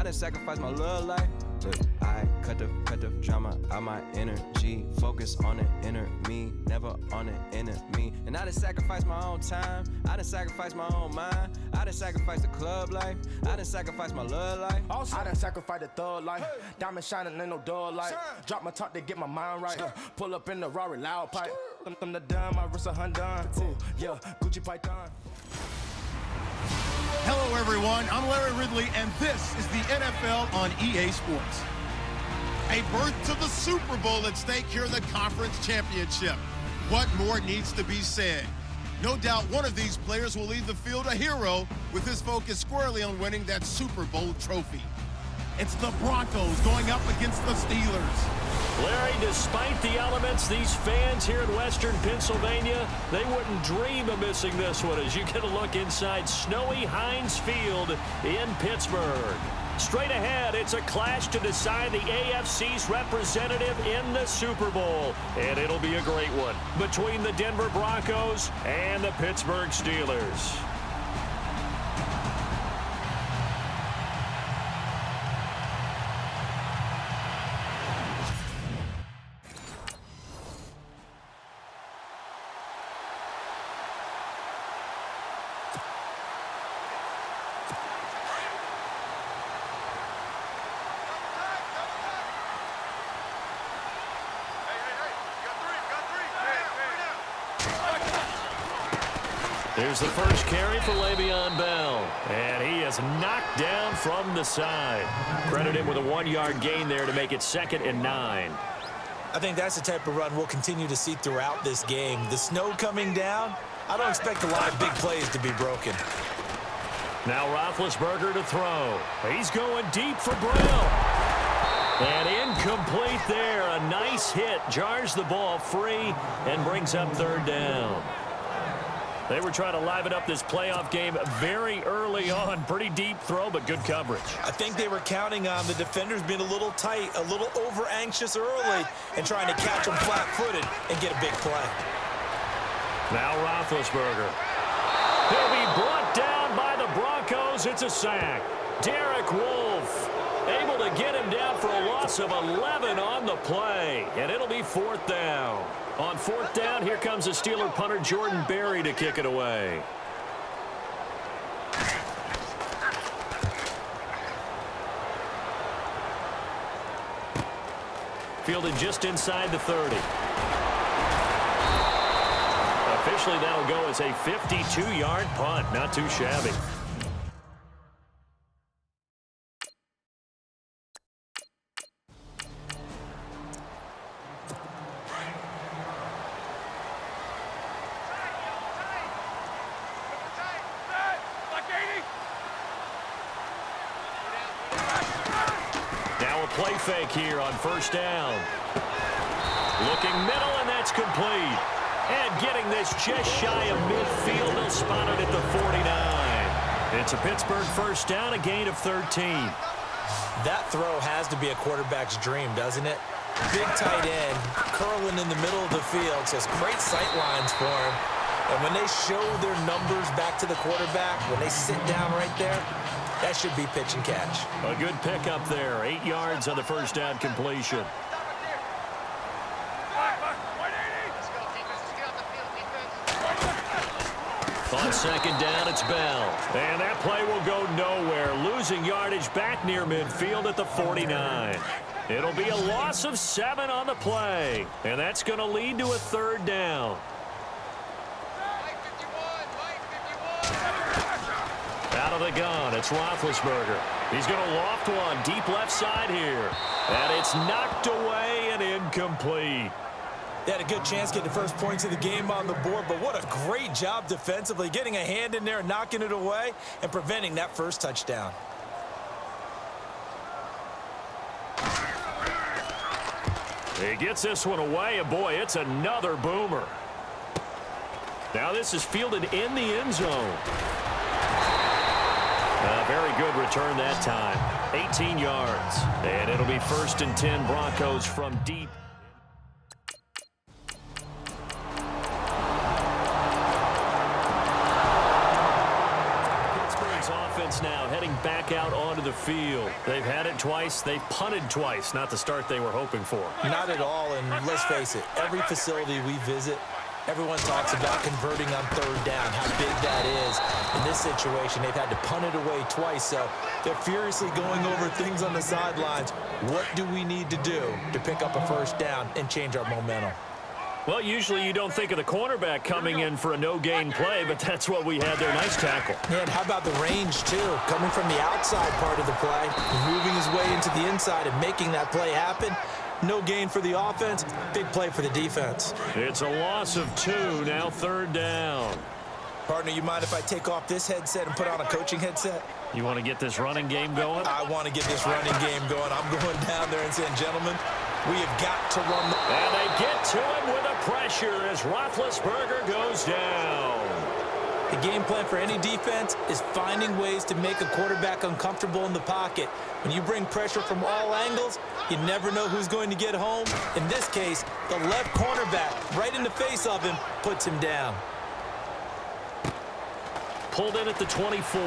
done sacrificed my little life. Look, I cut the drama out my energy. Focus on the inner me, never on the enemy. And I done sacrificed my own time. I done sacrificed my own mind. I done sacrificed the club life. I done sacrificed my love life. I done sacrificed the thug life. Hey. Diamond shining, ain't no dull light. Drop my top to get my mind right. Pull up in the Rari loud pipe. I'm the dime, my wrist a Hyundai. Ooh, yeah, Gucci Python. Hello, everyone. I'm Larry Ridley, and this is the NFL on EA Sports. A berth to the Super Bowl at stake here in the Conference Championship. What more needs to be said? No doubt one of these players will leave the field a hero with his focus squarely on winning that Super Bowl trophy. It's the Broncos going up against the Steelers. Larry, despite the elements, these fans here in Western Pennsylvania, they wouldn't dream of missing this one as you get a look inside snowy Heinz Field in Pittsburgh. Straight ahead, it's a clash to decide the AFC's representative in the Super Bowl. And it'll be a great one between the Denver Broncos and the Pittsburgh Steelers. Here's the first carry for Le'Veon Bell, and he is knocked down from the side. Credit him with a 1-yard gain there to make it 2nd and 9. I think that's the type of run we'll continue to see throughout this game. The snow coming down, I don't expect a lot of big plays to be broken. Now Roethlisberger to throw. He's going deep for Brown. And incomplete there. A nice hit. Jars the ball free and brings up 3rd down. They were trying to liven up this playoff game very early on. Pretty deep throw, but good coverage. I think they were counting on the defenders being a little tight, a little over-anxious early, and trying to catch them flat-footed and get a big play. Now Roethlisberger. He'll be brought down by the Broncos. It's a sack. Derek Wolfe able to get him down for a loss of 11 on the play, and it'll be 4th down. On 4th down, here comes the Steeler punter Jordan Berry to kick it away. Fielded just inside the 30. Officially, that'll go as a 52-yard punt. Not too shabby. Play fake here on 1st down. Looking middle, and that's complete. And getting this just shy of midfield, they'll spot it at the 49. It's a Pittsburgh 1st down, a gain of 13. That throw has to be a quarterback's dream, doesn't it? Big tight end, curling in the middle of the field, so it's great sight lines for him. And when they show their numbers back to the quarterback, when they sit down right there, that should be pitch and catch. A good pickup there. 8 yards on the 1st down completion. On 2nd down, it's Bell. And that play will go nowhere. Losing yardage back near midfield at the 49. It'll be a loss of 7 on the play. And that's going to lead to a 3rd down. Out of the gun, it's Roethlisberger. He's going to loft one deep left side here. And it's knocked away and incomplete. They had a good chance to get the first points of the game on the board, but what a great job defensively, getting a hand in there, knocking it away, and preventing that first touchdown. He gets this one away, and boy, it's another boomer. Now this is fielded in the end zone. A very good return that time. 18 yards. And it'll be 1st and 10 Broncos from deep. Pittsburgh's offense now heading heading back out onto the field. They've had it twice. They've punted twice. Not the start they were hoping for. Not at all, and let's face it, every facility we visit, everyone talks about converting on third down, how big that is. In this situation, they've had to punt it away twice, so they're furiously going over things on the sidelines. What do we need to do to pick up a first down and change our momentum? Well, usually you don't think of the cornerback coming in for a no-gain play, but that's what we had there. Nice tackle. And how about the range, too? Coming from the outside part of the play, moving his way into the inside and making that play happen. No gain for the offense, big play for the defense. It's a loss of 2, now third down. Partner, you mind if I take off this headset and put on a coaching headset? You want to get this running game going? I want to get this running game going. I'm going down there and saying, gentlemen, we have got to run the... And they get to him with a pressure as Roethlisberger goes down. The game plan for any defense is finding ways to make a quarterback uncomfortable in the pocket. When you bring pressure from all angles, you never know who's going to get home. In this case, the left cornerback, right in the face of him, puts him down. Pulled in at the 24.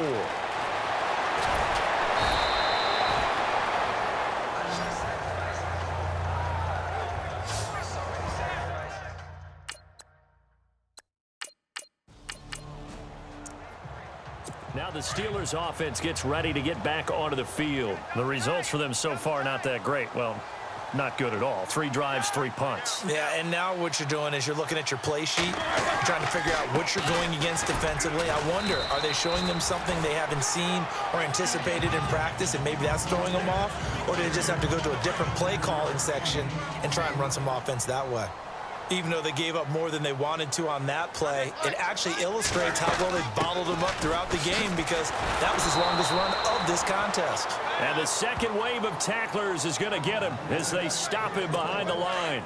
Now the Steelers offense gets ready to get back onto the field. The results for them so far not that great. Well, not good at all. 3 drives, 3 punts. Yeah, and now what you're doing is you're looking at your play sheet, trying to figure out what you're going against defensively. I wonder, are they showing them something they haven't seen or anticipated in practice, and maybe that's throwing them off? Or do they just have to go to a different play calling section and try and run some offense that way? Even though they gave up more than they wanted to on that play, it actually illustrates how well they bottled them up throughout the game, because that was his longest run of this contest. And the second wave of tacklers is going to get him as they stop him behind the line.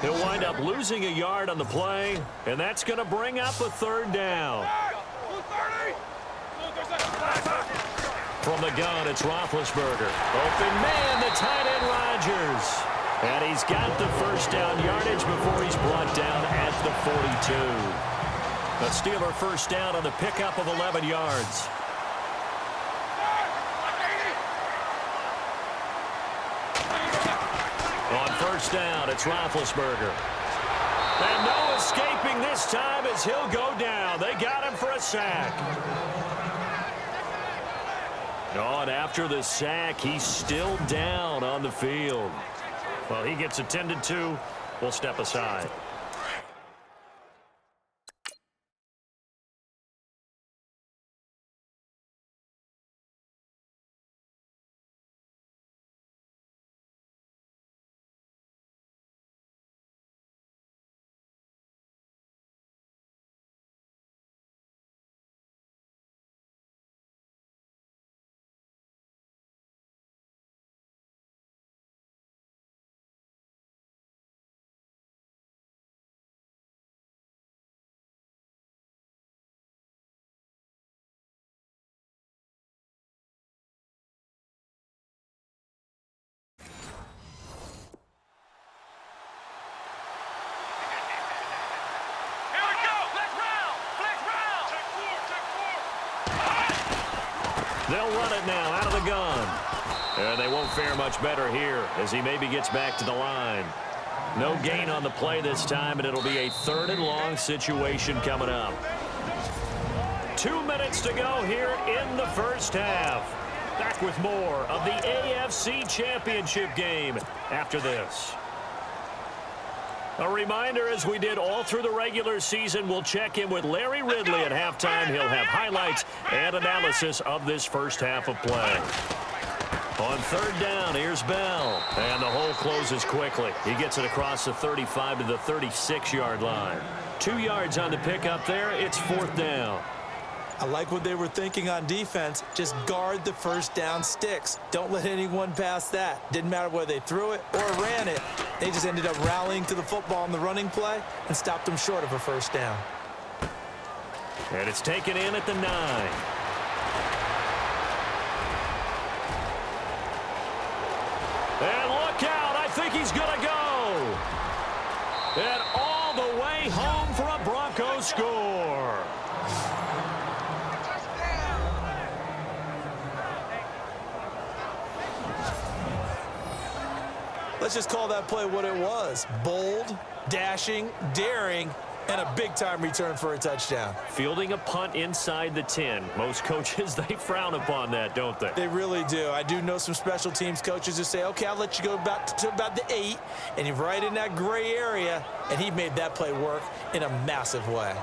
He'll wind up losing a yard on the play, and that's going to bring up a third down. From the gun, it's Roethlisberger. Open man, the tight end Rodgers. And he's got the first down yardage before he's brought down at the 42. A Steeler first down on the pickup of 11 yards. On first down, it's Roethlisberger. And no escaping this time as he'll go down. They got him for a sack. Oh, and after the sack, he's still down on the field. Well, he gets attended to. We'll step aside. They'll run it now out of the gun. And they won't fare much better here as he maybe gets back to the line. No gain on the play this time, and it'll be a 3rd and long situation coming up. 2 minutes to go here in the first half. Back with more of the AFC Championship game after this. A reminder, as we did all through the regular season, we'll check in with Larry Ridley at halftime. He'll have highlights and analysis of this first half of play. On 3rd down, here's Bell. And the hole closes quickly. He gets it across the 35 to the 36-yard line. 2 yards on the pickup there. It's 4th down. I like what they were thinking on defense. Just guard the first down sticks. Don't let anyone pass that. Didn't matter whether they threw it or ran it. They just ended up rallying to the football in the running play and stopped them short of a first down. And it's taken in at the 9. And look out. I think he's going to go. And all the way home for a Broncos score. Let's just call that play what it was. Bold, dashing, daring, and a big-time return for a touchdown. Fielding a punt inside the 10. Most coaches, they frown upon that, don't they? They really do. I do know some special teams coaches who say, okay, I'll let you go back to about the 8, and you're right in that gray area, and he made that play work in a massive way.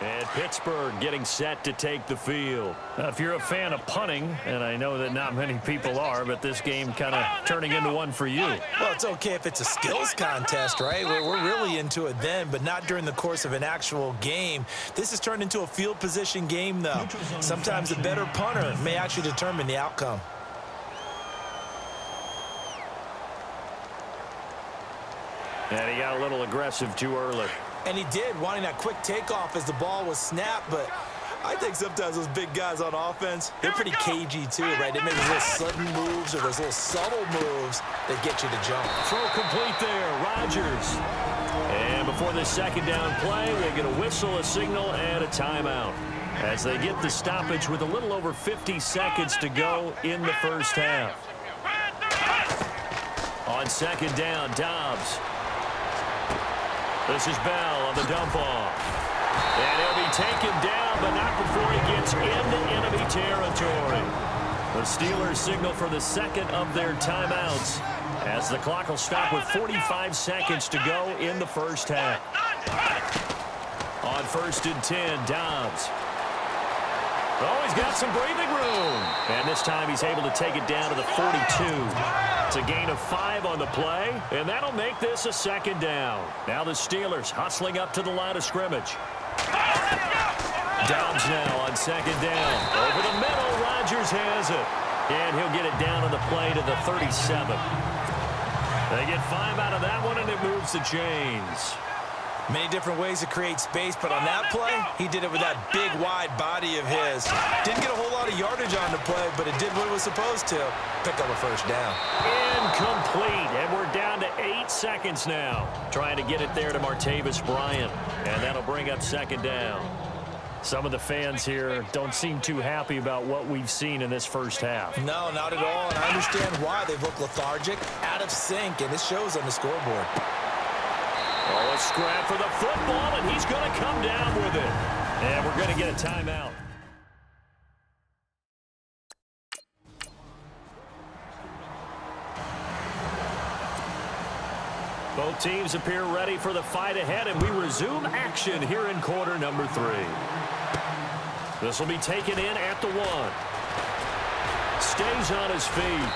And Pittsburgh getting set to take the field. Now, if you're a fan of punting, and I know that not many people are, but this game kind of turning into one for you. Well, it's okay if it's a skills contest, right? We're really into it then, but not during the course of an actual game. This has turned into a field position game, though. Sometimes the better punter may actually determine the outcome. And he got a little aggressive too early. And he did, wanting that quick takeoff as the ball was snapped, but I think sometimes those big guys on offense, they're pretty cagey too, right? They make those little sudden moves or those little subtle moves that get you to jump. Throw complete there, Rodgers. And before the second down play, they get a whistle, a signal, and a timeout as they get the stoppage with a little over 50 seconds to go in the first half. On second down, Dobbs. This is Bell on the dump-off. And he'll be taken down, but not before he gets into enemy territory. The Steelers signal for the second of their timeouts as the clock will stop with 45 seconds to go in the first half. On 1st and 10, Dobbs. Oh, he's got some breathing room. And this time he's able to take it down to the 42. It's a gain of 5 on the play, and that'll make this a second down. Now the Steelers hustling up to the line of scrimmage. Dobbs now on second down. Over the middle, Rodgers has it. And he'll get it down on the play to the 37. They get 5 out of that one, and it moves the chains. Many different ways to create space, but on that play, he did it with that big, wide body of his. Didn't get a whole lot of yardage on the play, but it did what it was supposed to. Pick up a first down. Incomplete, and we're down to 8 seconds now. Trying to get it there to Martavis Bryant, and that'll bring up second down. Some of the fans here don't seem too happy about what we've seen in this first half. No, not at all, and I understand why. They've looked lethargic, out of sync, and it shows on the scoreboard. Oh, a scrap for the football, and he's going to come down with it. And we're going to get a timeout. Both teams appear ready for the fight ahead, and we resume action here in quarter number 3. This will be taken in at the 1. Stays on his feet.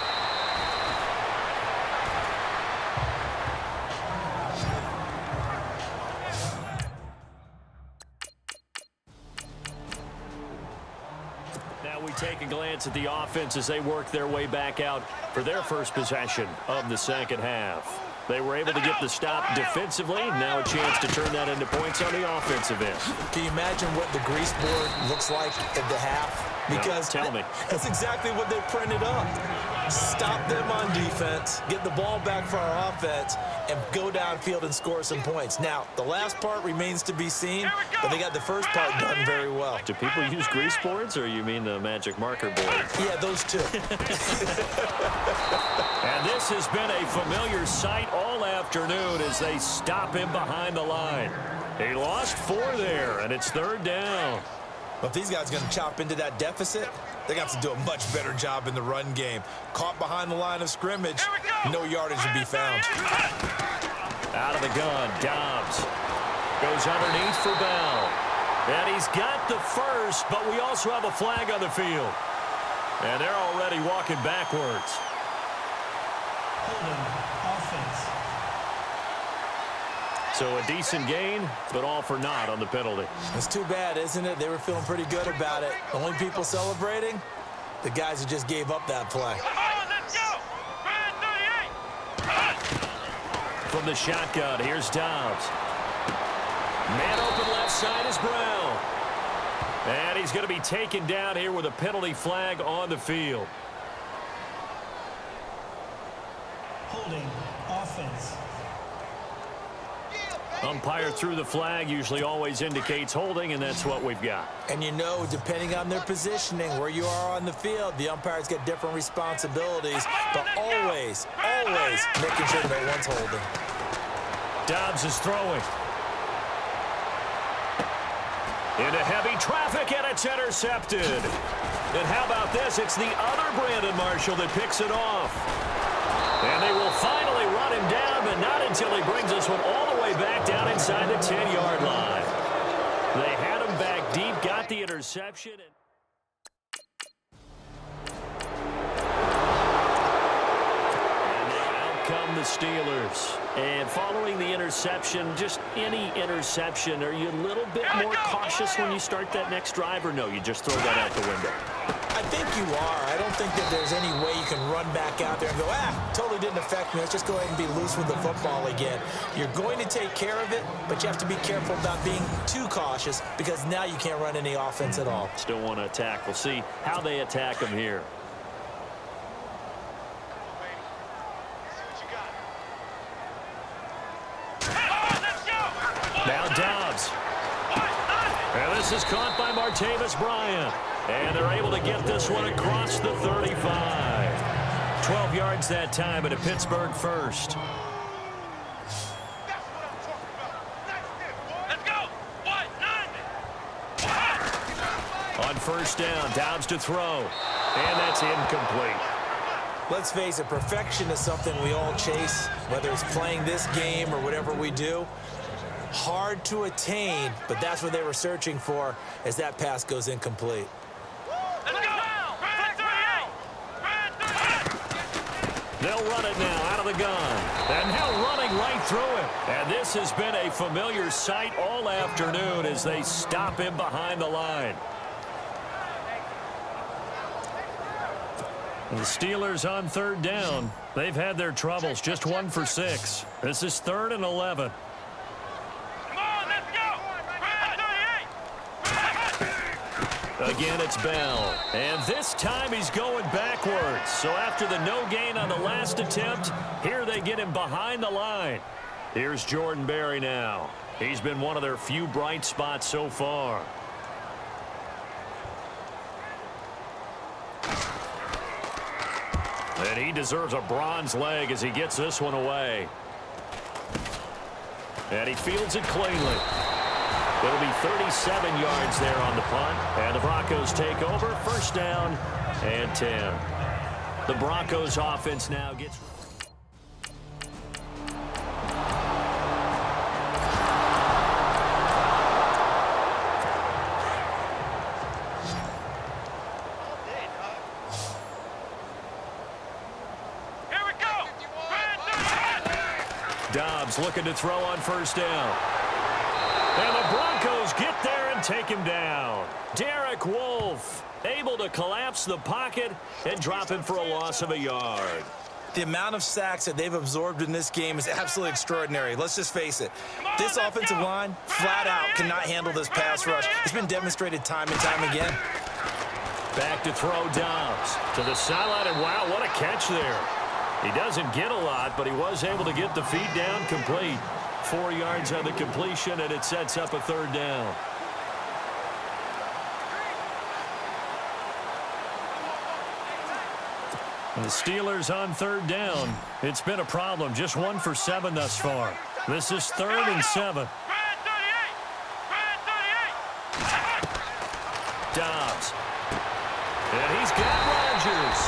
Now we take a glance at the offense as they work their way back out for their first possession of the second half. They were able to get the stop defensively. Now a chance to turn that into points on the offensive end. Can you imagine what the grease board looks like at the half? Because no, tell me. That's exactly what they printed up. Stop them on defense, get the ball back for our offense, and go downfield and score some points. Now, the last part remains to be seen, but they got the first part done very well. Do people use grease boards, or you mean the magic marker board? Yeah, those two. And this has been a familiar sight all afternoon as they stop him behind the line. He lost 4 there, and it's 3rd down. But if these guys are going to chop into that deficit, they got to do a much better job in the run game. Caught behind the line of scrimmage, no yardage to be found. Out of the gun, Dobbs goes underneath for Bell. And he's got the first, but we also have a flag on the field. And they're already walking backwards. So a decent gain, but all for naught on the penalty. It's too bad, isn't it? They were feeling pretty good about it. The only people celebrating, the guys who just gave up that play. From the shotgun, here's Dobbs. Man open left side is Brown. And he's going to be taken down here with a penalty flag on the field. Holding offense. Umpire threw the flag, usually always indicates holding, and that's what we've got. And you know, depending on their positioning, where you are on the field, the umpires get different responsibilities, but always making sure no one's holding. Dobbs is throwing. Into heavy traffic, and it's intercepted. And how about this? It's the other Brandon Marshall that picks it off. And they will finally run him down, but not until he brings this one all the way back down inside the 10-yard line. They had him back deep, got the interception. And out come the Steelers. And following the interception, just any interception, are you a little bit more cautious when you start that next drive, or no, you just throw that out the window? I think you are. I don't think that there's any way you can run back out there and go, totally didn't affect me. Let's just go ahead and be loose with the football again. You're going to take care of it, but you have to be careful about being too cautious because now you can't run any offense at all. Still want to attack. We'll see how they attack him here. Now Dobbs. And this is caught by Martavis Bryant. And they're able to get this one across the 35. 12 yards that time, but a Pittsburgh first. Let's go. On first down, Dobbs to throw. And that's incomplete. Let's face it, perfection is something we all chase, whether it's playing this game or whatever we do. Hard to attain, but that's what they were searching for as that pass goes incomplete. They'll run it now out of the gun. And now running right through him. And this has been a familiar sight all afternoon as they stop him behind the line. The Steelers on third down. They've had their troubles, just 1 for 6. This is 3rd and 11. Again, it's Bell. And this time he's going backwards. So after the no gain on the last attempt, here they get him behind the line. Here's Jordan Berry now. He's been one of their few bright spots so far. And he deserves a bronze leg as he gets this one away. And he fields it cleanly. It'll be 37 yards there on the punt. And the Broncos take over. First down and 10. The Broncos offense now gets... Dobbs looking to throw on first down. And the Broncos get there and take him down. Derek Wolfe able to collapse the pocket and drop him for a loss of a yard. The amount of sacks that they've absorbed in this game is absolutely extraordinary. Let's just face it. This offensive line, flat out, cannot handle this pass rush. It's been demonstrated time and time again. Back to throw Dobbs to the sideline, and wow, what a catch there. He doesn't get a lot, but he was able to get the feed down complete. 4 yards on the completion, and it sets up a third down. And the Steelers on third down. It's been a problem. Just 1 for 7 thus far. This is 3rd and 7. Dobbs. And he's got Rodgers.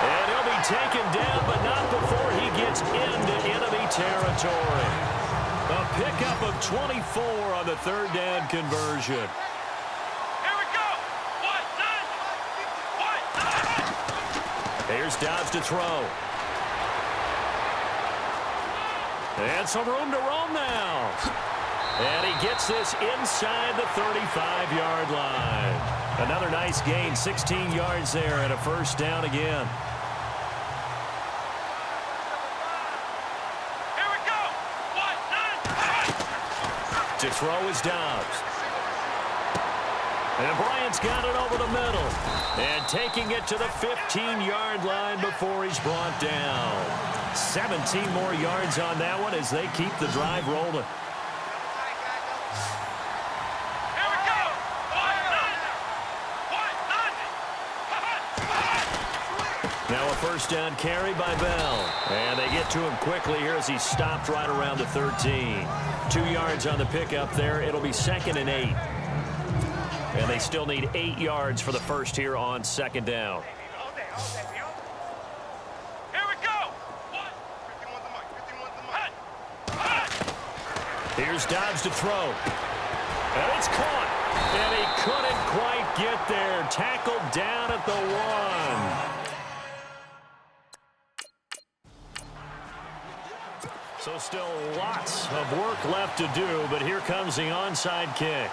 And he'll be taken down, but not before he gets into enemy territory. A pickup of 24 on the third down conversion. Here we go. Here's Dobbs to throw. And some room to roam now. And he gets this inside the 35-yard line. Another nice gain, 16 yards there, and a first down again. To throw is Dobbs. And Bryant's got it over the middle. And taking it to the 15-yard line before he's brought down. 17 more yards on that one as they keep the drive rolling. Now a first down carry by Bell. And they get to him quickly here as he stopped right around the 13. 2 yards on the pickup there. It'll be 2nd and 8. And they still need 8 yards for the first here on 2nd down. Here we go. Here's Dobbs to throw. And it's caught. And he couldn't quite get there. Tackled down at the 1. So still lots of work left to do, but here comes the onside kick.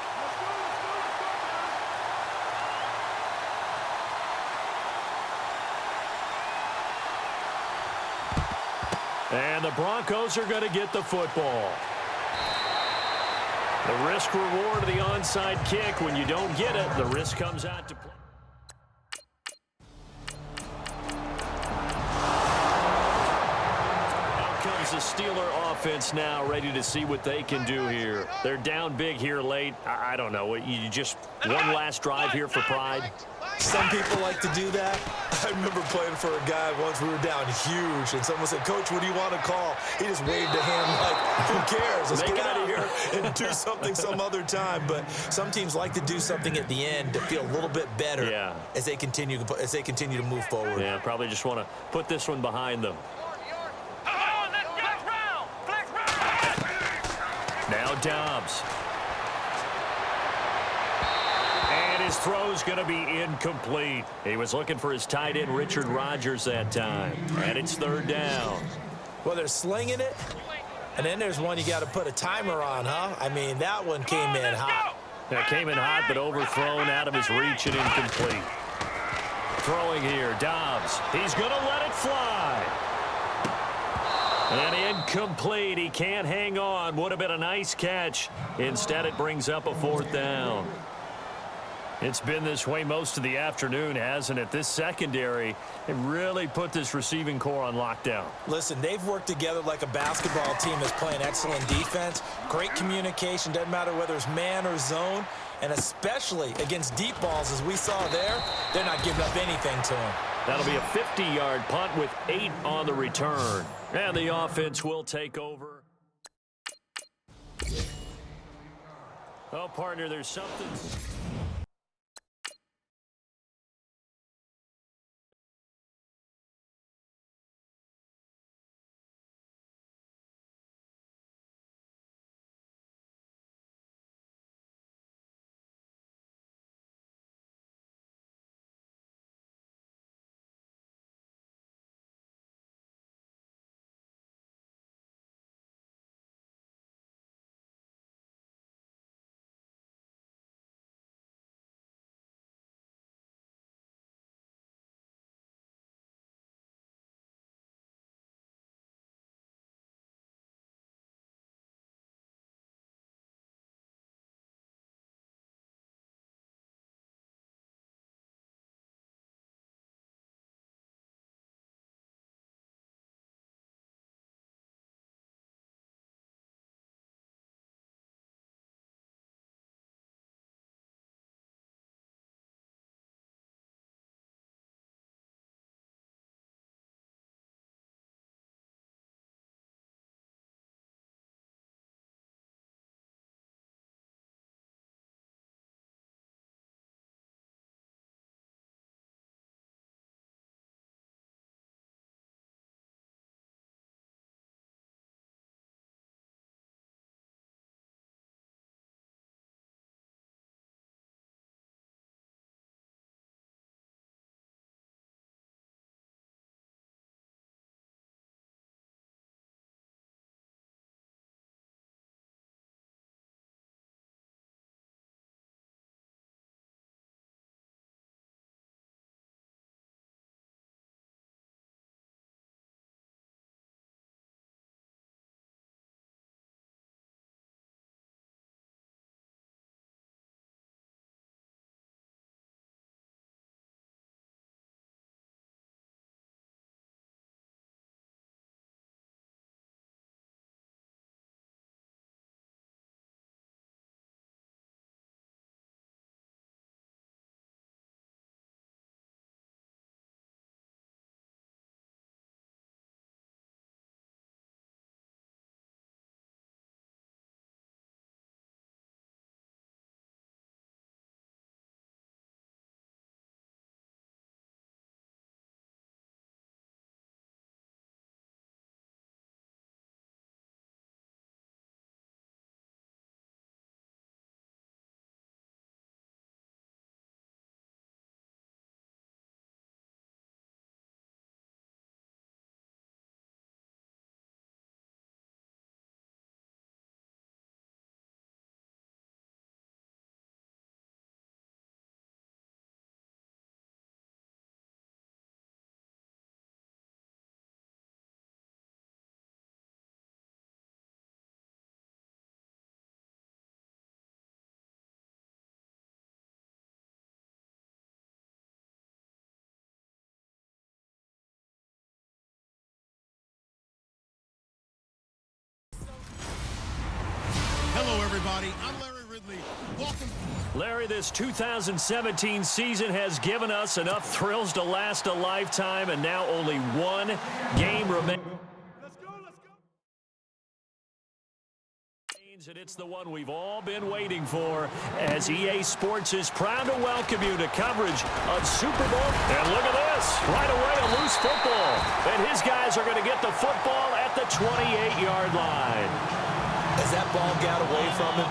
And the Broncos are going to get the football. The risk reward of the onside kick. When you don't get it, the risk comes out to play. The Steeler offense now ready to see what they can do here. They're down big here late. I don't know. You just one last drive here for pride. Some people like to do that. I remember playing for a guy once. We were down huge, and someone said, "Coach, what do you want to call?" He just waved a hand like, "Who cares? Let's get out of here and do something some other time." But some teams like to do something at the end to feel a little bit better as they continue to move forward. Yeah, probably just want to put this one behind them. Now Dobbs. And his throw's going to be incomplete. He was looking for his tight end, Richard Rodgers, that time. And it's 3rd down. Well, they're slinging it. And then there's one you got to put a timer on, huh? I mean, that one came in hot. That came in hot, but overthrown out of his reach and incomplete. Throwing here, Dobbs. He's going to let it fly. And incomplete. He can't hang on. Would have been a nice catch. Instead, it brings up a 4th down. It's been this way most of the afternoon, hasn't it? This secondary, it really put this receiving core on lockdown. Listen, they've worked together like a basketball team that's playing excellent defense. Great communication. Doesn't matter whether it's man or zone. And especially against deep balls, as we saw there, they're not giving up anything to them. That'll be a 50-yard punt with 8 on the return. And the offense will take over. Oh, partner, there's something. everybody. I'm Larry Ridley. Welcome. Larry, this 2017 season has given us enough thrills to last a lifetime, and now only one game remains. And it's the one we've all been waiting for, as EA Sports is proud to welcome you to coverage of Super Bowl. And look at this. Right away, a loose football. And his guys are going to get the football at the 28-yard line. As that ball got away from him,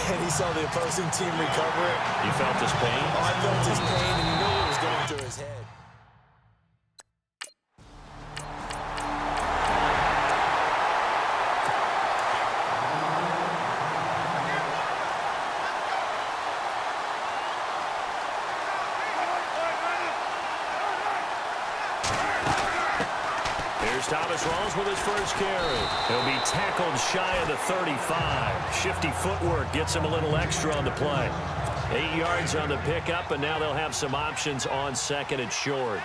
and he saw the opposing team recover it. You felt his pain? Oh, I felt his pain, and you knew what was going through his head. Thomas Rawls with his first carry. He'll be tackled shy of the 35. Shifty footwork gets him a little extra on the play. 8 yards on the pickup, and now they'll have some options on second and short.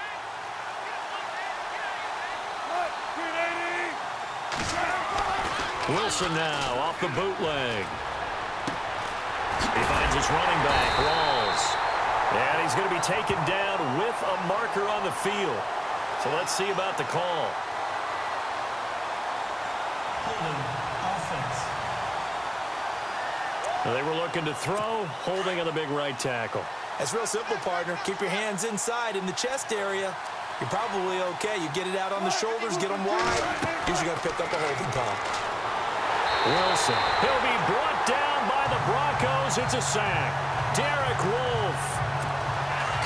Wilson now off the bootleg. He finds his running back, Rawls. And he's going to be taken down with a marker on the field. So let's see about the call. They were looking to throw, holding on the big right tackle. It's real simple, partner. Keep your hands inside in the chest area. You're probably okay. You get it out on the shoulders, get them wide. Usually going to pick up a holding call. Wilson. He'll be brought down by the Broncos. It's a sack. Derek Wolfe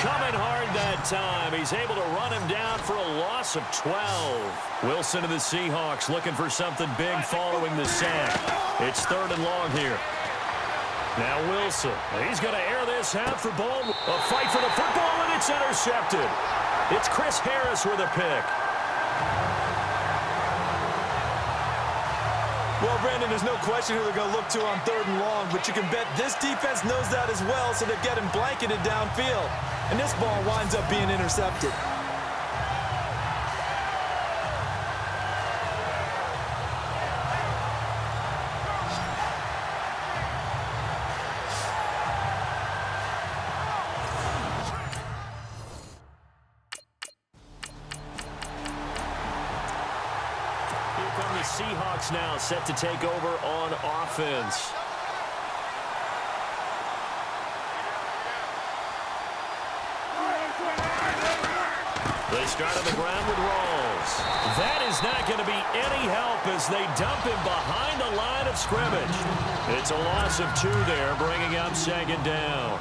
coming hard that time. He's able to run him down for a loss of 12. Wilson and the Seahawks looking for something big following the sack. It's 3rd and long here. Now Wilson. He's going to air this out for ball. A fight for the football, and it's intercepted. It's Chris Harris with a pick. Well, Brandon, there's no question who they're going to look to on 3rd and long, but you can bet this defense knows that as well, so they're getting blanketed downfield. And this ball winds up being intercepted. Seahawks now set to take over on offense. They start on the ground with Rawls. That is not going to be any help as they dump him behind the line of scrimmage. It's a loss of 2 there, bringing up 2nd down.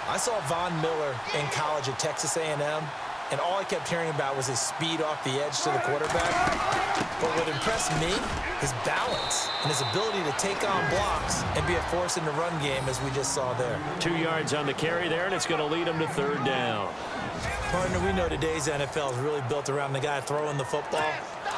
I saw Von Miller in college at Texas A&M, and all I kept hearing about was his speed off the edge to the quarterback. But what impressed me, his balance and his ability to take on blocks and be a force in the run game, as we just saw there. 2 yards on the carry there, and it's going to lead him to 3rd down. Partner, we know today's NFL is really built around the guy throwing the football.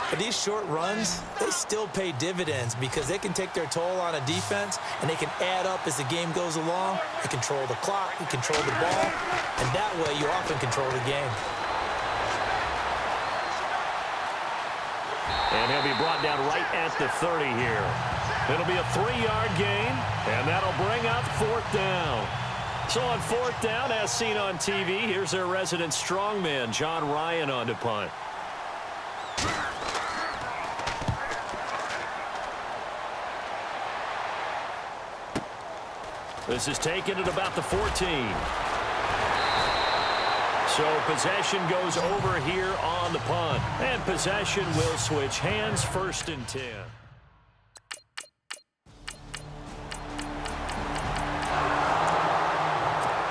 But these short runs, they still pay dividends because they can take their toll on a defense, and they can add up as the game goes along. They control the clock, they control the ball, and that way you often control the game. And he'll be brought down right at the 30 here. It'll be a 3-yard gain, and that'll bring up 4th down. So on 4th down, as seen on TV, here's their resident strongman, John Ryan, on to punt. This is taken at about the 14. So possession goes over here on the punt. And possession will switch hands, 1st and 10.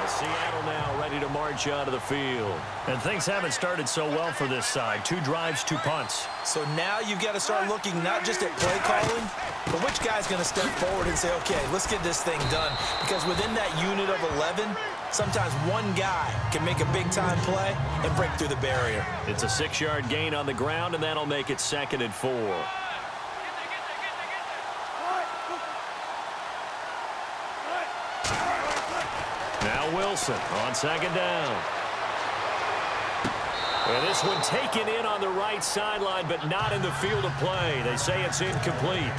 Seattle now ready to march out of the field. And things haven't started so well for this side. 2 drives, 2 punts. So now you've got to start looking not just at play calling, but which guy's going to step forward and say, okay, let's get this thing done. Because within that unit of 11, sometimes one guy can make a big-time play and break through the barrier. It's a 6-yard gain on the ground, and that'll make it 2nd and 4. Now Wilson on 2nd down. And this one taken in on the right sideline, but not in the field of play. They say it's incomplete.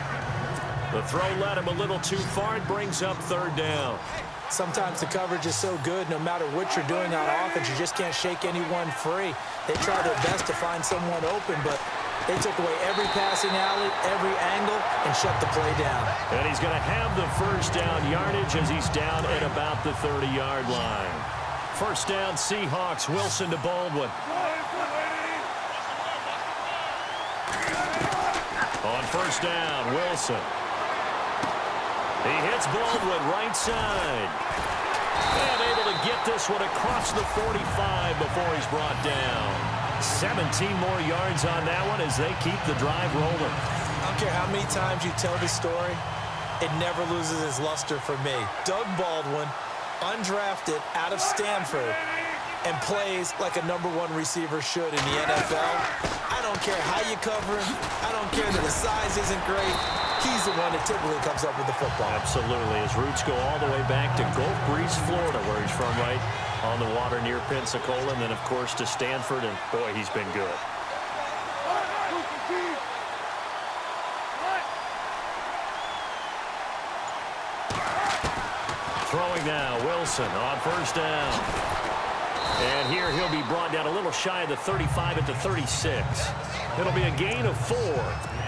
The throw led him a little too far. It brings up third down. Sometimes the coverage is so good, no matter what you're doing on offense, you just can't shake anyone free. They try their best to find someone open, but they took away every passing alley, every angle, and shut the play down. And he's going to have the first down yardage as he's down at about the 30-yard line. First down, Seahawks. Wilson to Baldwin. On first down, Wilson. He hits Baldwin right side. And able to get this one across the 45 before he's brought down. 17 more yards on that one as they keep the drive rolling. I don't care how many times you tell the story, it never loses its luster for me. Doug Baldwin, undrafted out of Stanford, and plays like a #1 receiver should in the NFL. I don't care how you cover him. I don't care that his size isn't great. He's the one that typically comes up with the football. Absolutely. His roots go all the way back to Gulf Breeze, Florida, where he's from, right on the water near Pensacola, and then, of course, to Stanford, and, boy, he's been good. Throwing now, Wilson on first down. And here he'll be brought down a little shy of the 35 at the 36. It'll be a gain of 4,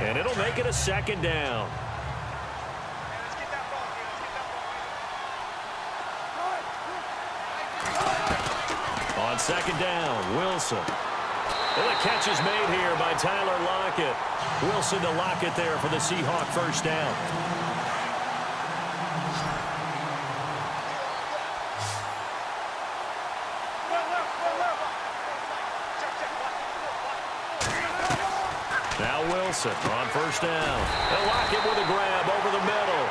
and it'll make it a second down. On second down, Wilson. And the catch is made here by Tyler Lockett. Wilson to Lockett there for the Seahawk first down. Now Wilson on first down. And Lockett with a grab over the middle.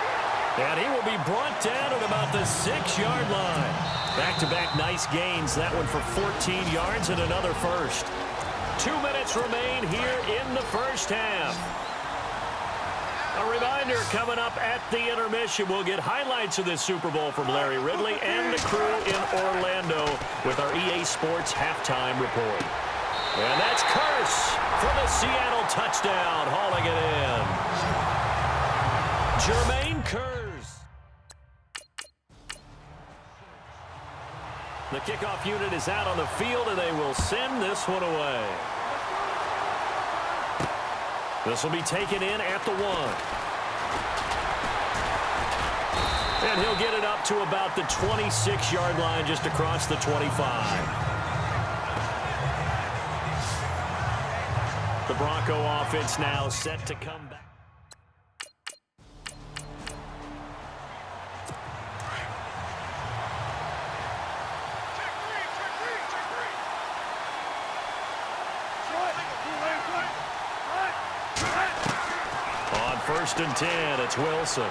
And he will be brought down at about the 6-yard line. Back-to-back nice gains. That one for 14 yards and another first. 2 minutes remain here in the first half. A reminder coming up at the intermission. We'll get highlights of this Super Bowl from Larry Ridley and the crew in Orlando with our EA Sports halftime report. And that's Curse for the Seattle touchdown, hauling it in. Jermaine Curse. The kickoff unit is out on the field, and they will send this one away. This will be taken in at the 1. And he'll get it up to about the 26-yard line, just across the 25. The Bronco offense now set to come back. On first and 10, it's Wilson.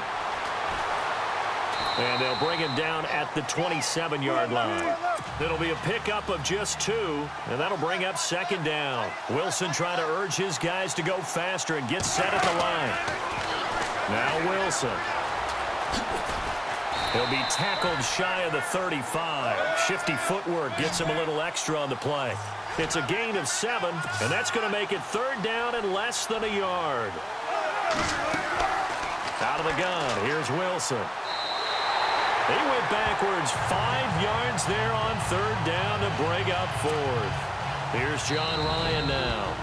And they'll bring him down at the 27-yard line. It'll be a pickup of just 2, and that'll bring up second down. Wilson trying to urge his guys to go faster and get set at the line. Now Wilson. He'll be tackled shy of the 35. Shifty footwork gets him a little extra on the play. It's a gain of 7, and that's going to make it third down and less than a yard. Out of the gun, here's Wilson. He went backwards 5 yards there on third down to bring up fourth. Here's John Ryan now.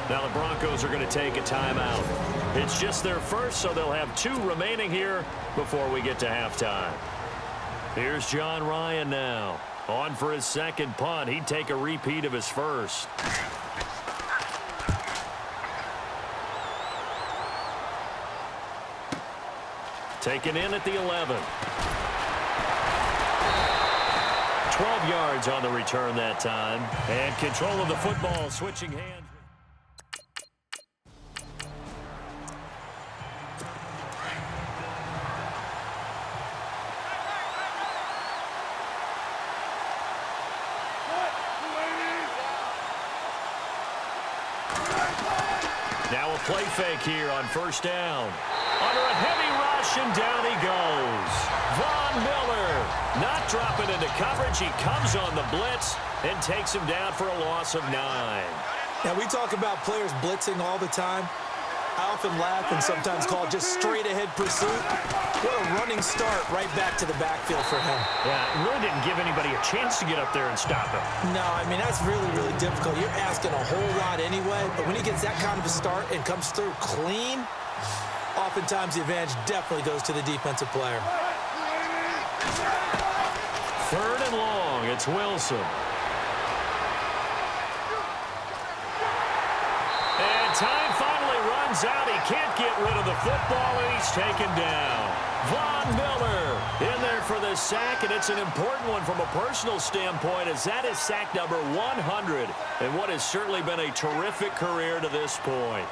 Now the Broncos are going to take a timeout. It's just their first, so they'll have 2 remaining here before we get to halftime. Here's John Ryan now. On for his second punt. He'd take a repeat of his first. Taken in at the 11. 12 yards on the return that time. And control of the football, switching hands. Now a play fake here on first down. Under a heavy rush, and down he goes. Von Miller not dropping into coverage. He comes on the blitz and takes him down for a loss of 9. Now, we talk about players blitzing all the time. I often laugh and sometimes call just straight-ahead pursuit. What a running start right back to the backfield for him. Yeah, it really didn't give anybody a chance to get up there and stop him. No, I mean, that's really, really difficult. You're asking a whole lot anyway, but when he gets that kind of a start and comes through clean, oftentimes the advantage definitely goes to the defensive player. 3rd and long, it's Wilson. And time finally runs out. He can't get rid of the football, and he's taken down. Von Miller in there for the sack, and it's an important one from a personal standpoint, as that is sack number 100, and what has certainly been a terrific career to this point.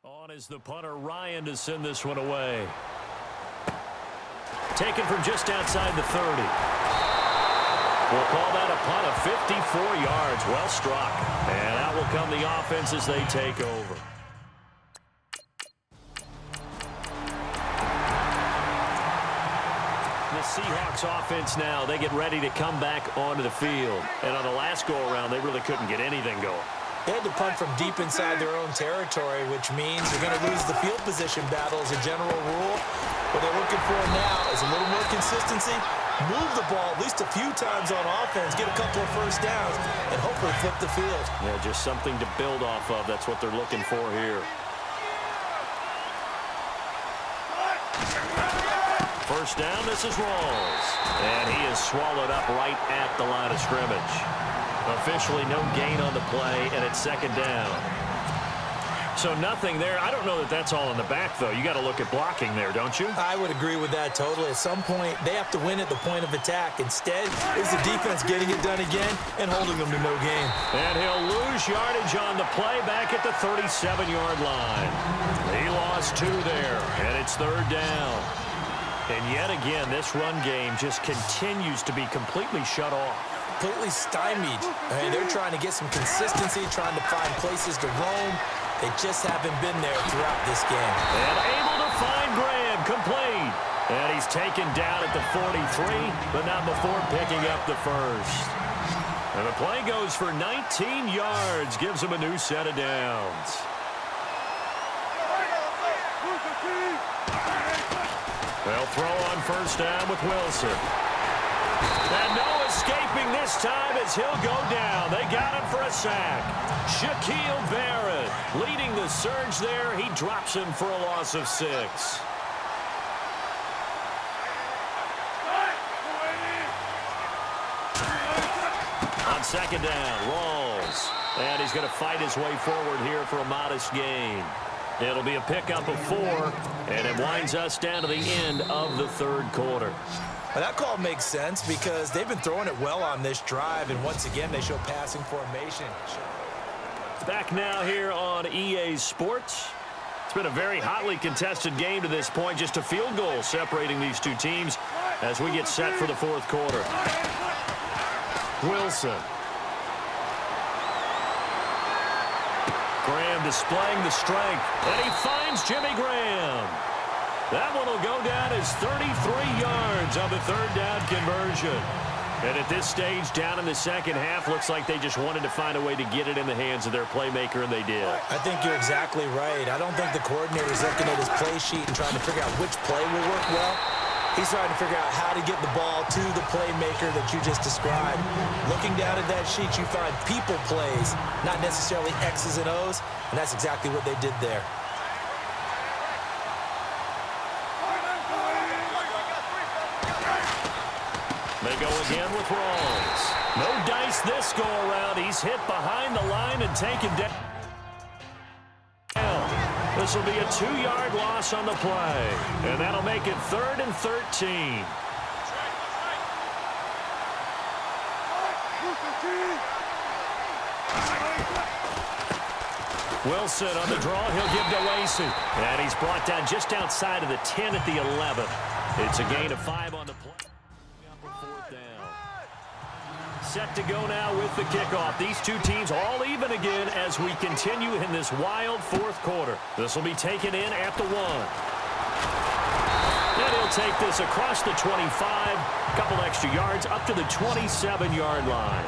On is the punter, Ryan, to send this one away. Taken from just outside the 30. We'll call that a punt of 54 yards. Well struck. And out will come the offense as they take over. The Seahawks offense now, they get ready to come back onto the field. And on the last go-around, they really couldn't get anything going. They had to punt from deep inside their own territory, which means you're going to lose the field position battle as a general rule. What they're looking for now is a little more consistency, move the ball at least a few times on offense, get a couple of first downs, and hopefully flip the field. Yeah, just something to build off of. That's what they're looking for here. First down, this is Rawls. And he is swallowed up right at the line of scrimmage. Officially no gain on the play, and it's 2nd down. So nothing there. I don't know that that's all in the back, though. You got to look at blocking there, don't you? I would agree with that totally. At some point, they have to win at the point of attack. Instead, it's the defense getting it done again and holding them to no gain. And he'll lose yardage on the play back at the 37-yard line. He lost 2 there, and it's 3rd down. And yet again, this run game just continues to be completely shut off. Completely stymied. I mean, they're trying to get some consistency, trying to find places to roam. They just haven't been there throughout this game. And able to find Graham, complete. And he's taken down at the 43, but not before picking up the first. And the play goes for 19 yards, gives him a new set of downs. They'll throw on first down with Wilson. And no escaping this time as he'll go down. They got him for a sack. Shaquille Barrett leading the surge there. He drops him for a loss of 6. On 2nd down, Rawls. And he's going to fight his way forward here for a modest gain. It'll be a pickup of 4, and it winds us down to the end of the 3rd quarter. Well, that call makes sense because they've been throwing it well on this drive, and once again, they show passing formation. Back now here on EA Sports. It's been a very hotly contested game to this point. Just a field goal separating these two teams as we get set for the 4th quarter. Wilson. Graham displaying the strength, and he finds Jimmy Graham. That one will go down as 33 yards on the 3rd down conversion. And at this stage, down in the 2nd half, looks like they just wanted to find a way to get it in the hands of their playmaker, and they did. I think you're exactly right. I don't think the coordinator is looking at his play sheet and trying to figure out which play will work well. He's trying to figure out how to get the ball to the playmaker that you just described. Looking down at that sheet, you find people plays, not necessarily X's and O's, and that's exactly what they did there. They go again with Rawls. No dice this go-around. He's hit behind the line and taken down. This will be a 2-yard loss on the play, and that'll make it 3rd and 13. Wilson on the draw. He'll give to Lacey. And he's brought down just outside of the 10 at the 11. It's a gain of 5 on the play. 4th down. Set to go now with the kickoff. These two teams all even again as we continue in this wild 4th quarter. This will be taken in at the 1. And he'll take this across the 25, a couple extra yards up to the 27-yard line.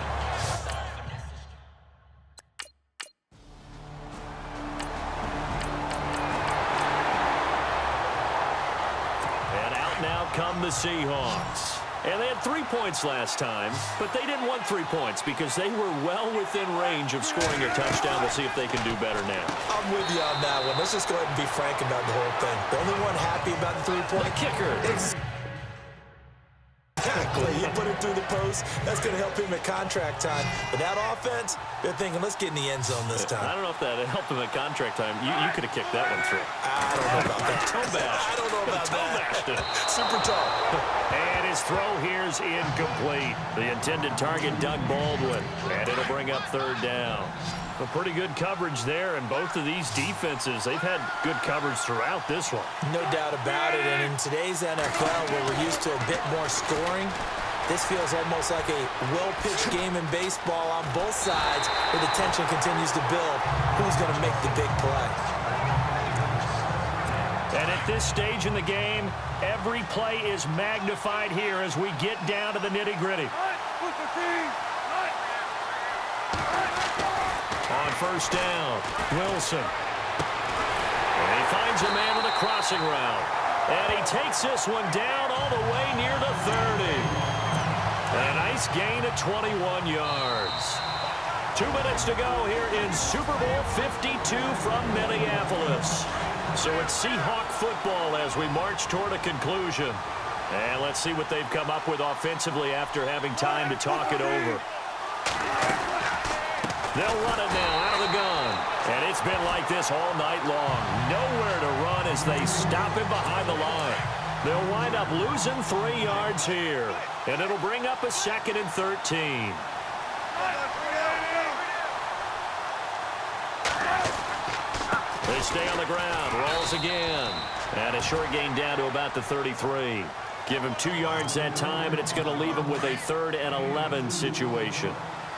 And out now come the Seahawks. And they had 3 points last time, but they didn't want 3 points because they were well within range of scoring a touchdown. We'll see if they can do better now. I'm with you on that one. Let's just go ahead and be frank about the whole thing. The only one happy about the 3-point kicker. Exactly. You put it through the post. That's going to help him at contract time. But that offense, they're thinking, let's get in the end zone this time. I don't know if that helped him at contract time. You could have kicked that one through. I don't know about that. Toe bash. I don't know about that. Super tall. And his throw here's incomplete. The intended target, Doug Baldwin. And it'll bring up 3rd down. A pretty good coverage there, and both of these defenses, they've had good coverage throughout this one. No doubt about it, and in today's NFL, where we're used to a bit more scoring, this feels almost like a well-pitched game in baseball on both sides, where the tension continues to build. Who's going to make the big play? And at this stage in the game, every play is magnified here as we get down to the nitty-gritty. On 1st down, Wilson. And he finds a man with a crossing route. And he takes this one down all the way near the 30. A nice gain of 21 yards. 2 minutes to go here in Super Bowl 52 from Minneapolis. So it's Seahawk football as we march toward a conclusion. And let's see what they've come up with offensively after having time to talk it over. They'll run it now out of the gun. And it's been like this all night long. Nowhere to run as they stop him behind the line. They'll wind up losing 3 yards here. And it'll bring up a 2nd and 13. They stay on the ground. Rolls again. And a short gain down to about the 33. Give him 2 yards that time, and it's going to leave him with a 3rd and 11 situation.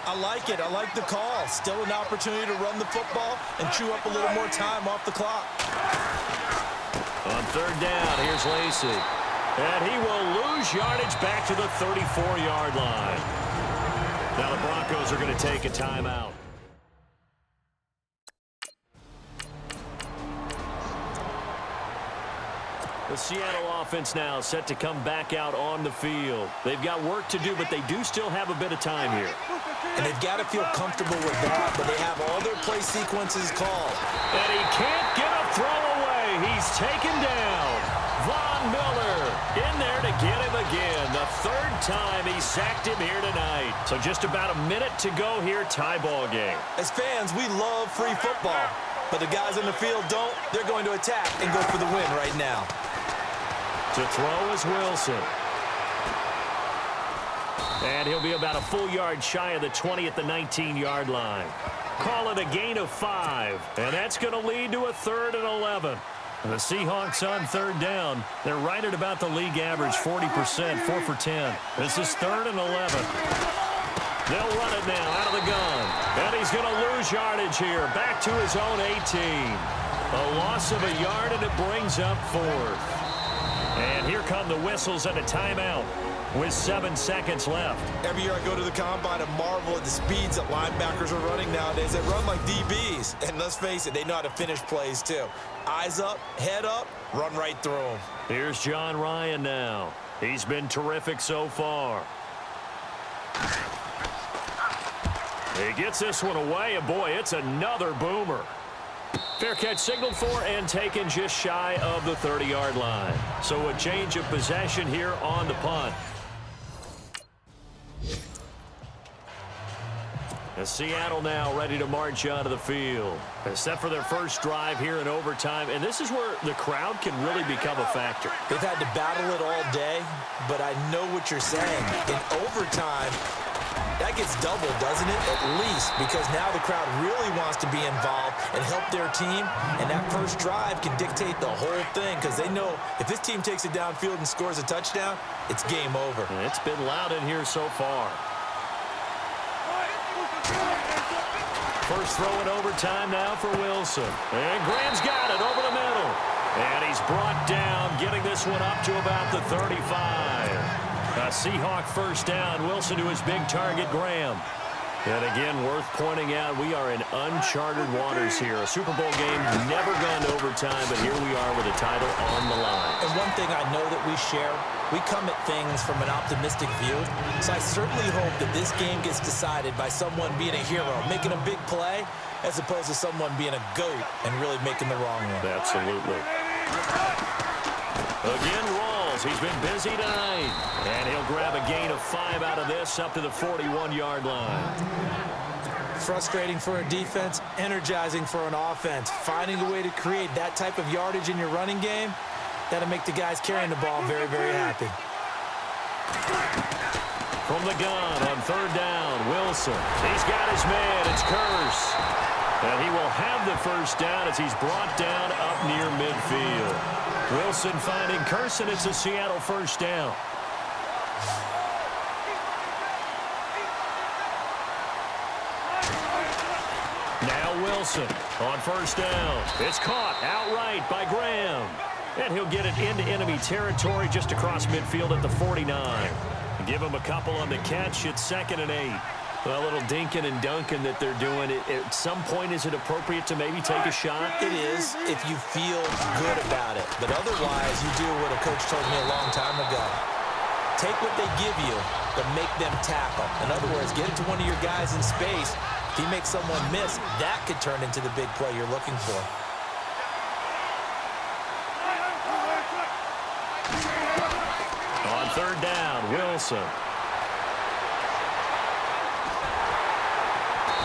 I like it. I like the call. Still an opportunity to run the football and chew up a little more time off the clock. On 3rd down, here's Lacy. And he will lose yardage back to the 34-yard line. Now the Broncos are going to take a timeout. The Seattle offense now set to come back out on the field. They've got work to do, but they do still have a bit of time here. And they've got to feel comfortable with that, but they have all their play sequences called. And he can't get a throw away. He's taken down. Von Miller in there to get him again. The 3rd time he sacked him here tonight. So just about a minute to go here, tie ball game. As fans, we love free football, but the guys in the field don't. They're going to attack and go for the win right now. To throw is Wilson. And he'll be about a full yard shy of the 20 at the 19-yard line. Call it a gain of 5. And that's going to lead to a 3rd and 11. The Seahawks on 3rd down. They're right at about the league average, 40%, 4 for 10. This is 3rd and 11. They'll run it now out of the gun. And he's going to lose yardage here. Back to his own 18. A loss of a yard, and it brings up 4th. And here come the whistles and a timeout with 7 seconds left. Every year I go to the combine and marvel at the speeds that linebackers are running nowadays. They run like DBs. And let's face it, they know how to finish plays too. Eyes up, head up, run right through them. Here's John Ryan now. He's been terrific so far. He gets this one away, and boy, it's another boomer. Fair catch signaled for and taken just shy of the 30-yard line. So a change of possession here on the punt. And Seattle now ready to march onto the field. Set for their first drive here in overtime. And this is where the crowd can really become a factor. They've had to battle it all day, but I know what you're saying. In overtime, that gets doubled, doesn't it? At least, because now the crowd really wants to be involved and help their team. And that first drive can dictate the whole thing because they know if this team takes it downfield and scores a touchdown, it's game over. And it's been loud in here so far. First throw in overtime now for Wilson. And Graham's got it over the middle. And he's brought down, getting this one up to about the 35. A Seahawk first down. Wilson to his big target, Graham. And again, worth pointing out, we are in uncharted waters here. A Super Bowl game never gone to overtime, but here we are with a title on the line. And one thing I know that we share, we come at things from an optimistic view. So I certainly hope that this game gets decided by someone being a hero, making a big play, as opposed to someone being a GOAT and really making the wrong one. Absolutely. Again, Rawls. He's been busy tonight. And he'll grab a gain of 5 out of this up to the 41-yard line. Frustrating for a defense, energizing for an offense. Finding a way to create that type of yardage in your running game, that'll make the guys carrying the ball very, very happy. From the gun on third down, Wilson. He's got his man. It's Curse. And he will have the first down as he's brought down up near midfield. Wilson finding Curse, and it's a Seattle first down. Now Wilson on first down. It's caught outright by Graham. And he'll get it into enemy territory just across midfield at the 49. Give him a couple on the catch. It's 2nd and 8. A little dinking and dunking that they're doing. At some point, is it appropriate to maybe take a shot? It is if you feel good about it. But otherwise, you do what a coach told me a long time ago. Take what they give you, but make them tackle. In other words, get it to one of your guys in space. If he makes someone miss, that could turn into the big play you're looking for. On third down, Wilson.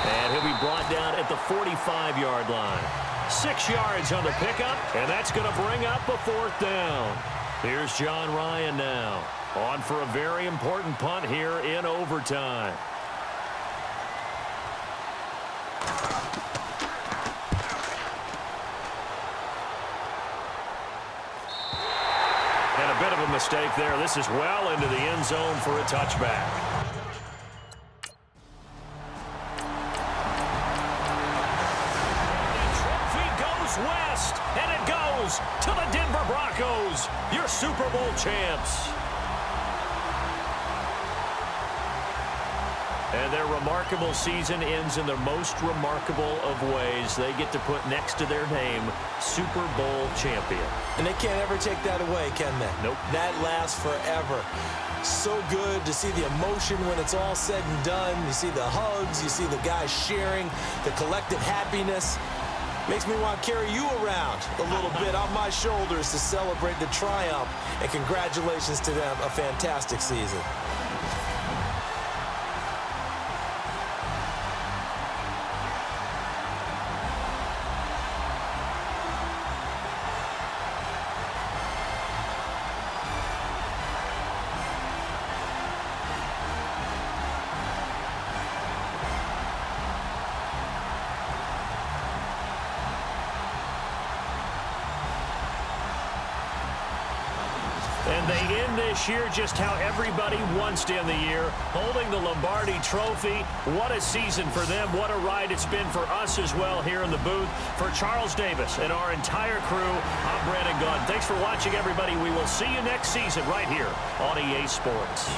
And he'll be brought down at the 45-yard line. 6 yards on the pickup, and that's going to bring up a 4th down. Here's John Ryan now, on for a very important punt here in overtime. And a bit of a mistake there. This is well into the end zone for a touchback. West, and it goes to the Denver Broncos, your Super Bowl champs. And their remarkable season ends in the most remarkable of ways. They get to put next to their name, Super Bowl champion. And they can't ever take that away, can they? Nope. That lasts forever. So good to see the emotion when it's all said and done. You see the hugs, you see the guys sharing, the collective happiness. Makes me want to carry you around a little bit on my shoulders to celebrate the triumph. And congratulations to them, a fantastic season. And they end this year just how everybody wants to end the year, holding the Lombardi Trophy. What a season for them. What a ride it's been for us as well here in the booth. For Charles Davis and our entire crew, I'm Brandon Gunn. Thanks for watching, everybody. We will see you next season right here on EA Sports.